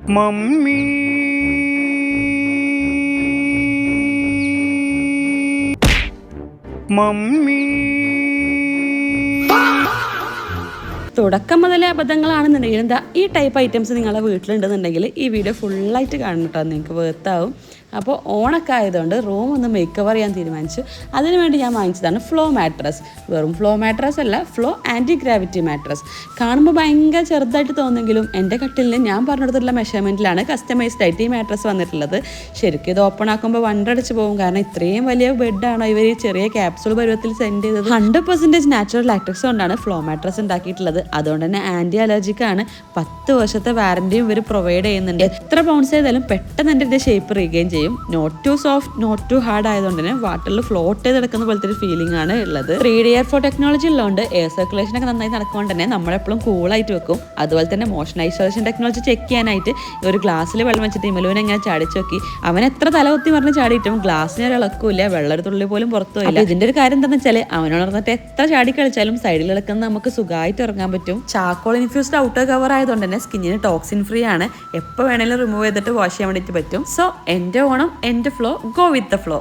Mummy mummy. തുടക്കം മുതലേ അബദ്ധങ്ങളാണെന്നുണ്ടെങ്കിൽ എന്താ ഈ ടൈപ്പ് ഐറ്റംസ് നിങ്ങളുടെ വീട്ടിലുണ്ടെന്നുണ്ടെങ്കിൽ ഈ വീഡിയോ ഫുള്ളായിട്ട് കാണണം കേട്ടോ, നിങ്ങൾക്ക് വേർത്താവും. അപ്പോൾ ഓണൊക്കെ ആയതുകൊണ്ട് റൂം ഒന്ന് മേക്ക് ഓവർ ചെയ്യാൻ തീരുമാനിച്ചു. അതിനുവേണ്ടി ഞാൻ വാങ്ങിച്ചതാണ് ഫ്ലോ മാട്രസ്. വെറും ഫ്ലോ മാട്രസ് അല്ല, ഫ്ലോ ആൻറ്റി ഗ്രാവിറ്റി മാട്രസ്. കാണുമ്പോൾ ഭയങ്കര ചെറുതായിട്ട് തോന്നുമെങ്കിലും എൻ്റെ കട്ടിലിന് ഞാൻ പറഞ്ഞെടുത്തിട്ടുള്ള മെഷർമെൻറ്റിലാണ് കസ്റ്റമൈസ്ഡ് ആയിട്ട് ഈ മാട്രസ് വന്നിട്ടുള്ളത്. ശരിക്കും ഇത് ഓപ്പൺ ആക്കുമ്പോൾ വണ്ടടിച്ച് പോകും, കാരണം ഇത്രയും വലിയ ബെഡാണോ ഇവർ ചെറിയ ക്യാപ്സൂൾ പരുവത്തിൽ സെൻഡ് ചെയ്തത്. 100% നാച്ചുറൽ ലാക്ടെക്സ് കൊണ്ടാണ് ഫ്ലോ മാട്രസ് ഉണ്ടാക്കിയിട്ടുള്ളത്. അതുകൊണ്ട് തന്നെ ആൻറ്റി അലർജിക്കാണ്. 10 വർഷത്തെ വാറൻറ്റിയും ഇവർ പ്രൊവൈഡ് ചെയ്യുന്നുണ്ട്. എത്ര പൗണ്ട്സ് ചെയ്താലും പെട്ടെന്ന് എൻ്റെ ഷേപ്പ് റീഗെയിൻ ചെയ്യും. Not too soft, not too hard ആയതുകൊണ്ട് തന്നെ വാട്ടറിൽ ഫ്ലോട്ട് ചെയ്ത് കിടക്കുന്ന പോലത്തെ ഒരു ഫീലിംഗ് ആണ് ഉള്ളത്. 3D എയർ ഫ്ലോ ടെക്നോളജി ഉള്ളതുകൊണ്ട് എയർ സർക്കുലേഷൻ ഒക്കെ നന്നായി നടക്കുകൊണ്ട് തന്നെ നമ്മളെപ്പോഴും കൂളായിട്ട് വെക്കും. അതുപോലെ തന്നെ മോഷൻ ഐസൊലേഷൻ ടെക്നോളജി ചെക്ക് ചെയ്യാനായിട്ട് ഒരു ഗ്ലാസ്സിൽ വെള്ളം വെച്ചിട്ട് ഇമലുവിനെ എങ്ങനെ ചാടിച്ചു നോക്കി. അവൻ എത്ര തലകുത്തി പറഞ്ഞ് ചാടിയിട്ടും ഗ്ലാസ്സിന് ഒരു ഇളക്കില്ല, വെള്ളം തുള്ളി പോലും പുറത്തു പോയില്ല. ഇതിന്റെ ഒരു കാര്യം എന്താണെന്ന് വെച്ചാൽ അവനുണർന്നിട്ട് എത്ര ചാടി കളിച്ചാലും സൈഡിൽ കിടക്കുന്ന നമുക്ക് സുഖമായിട്ട് ഇറങ്ങാൻ പറ്റും. ചാക്കോൾ ഇൻഫ്യൂസ്ഡ് ഔട്ടർ കവർ ആയതുകൊണ്ട് തന്നെ സ്കിന്നിന് ടോക്സിൻ ഫ്രീ ആണ്. എപ്പോൾ വേണേലും റിമൂവ് ചെയ്തിട്ട് വാഷ് ചെയ്യാൻ വേണ്ടിയിട്ട് പറ്റും. സോ എൻ്റെ ഓണം, എൻ്റെ flow, go with the flow.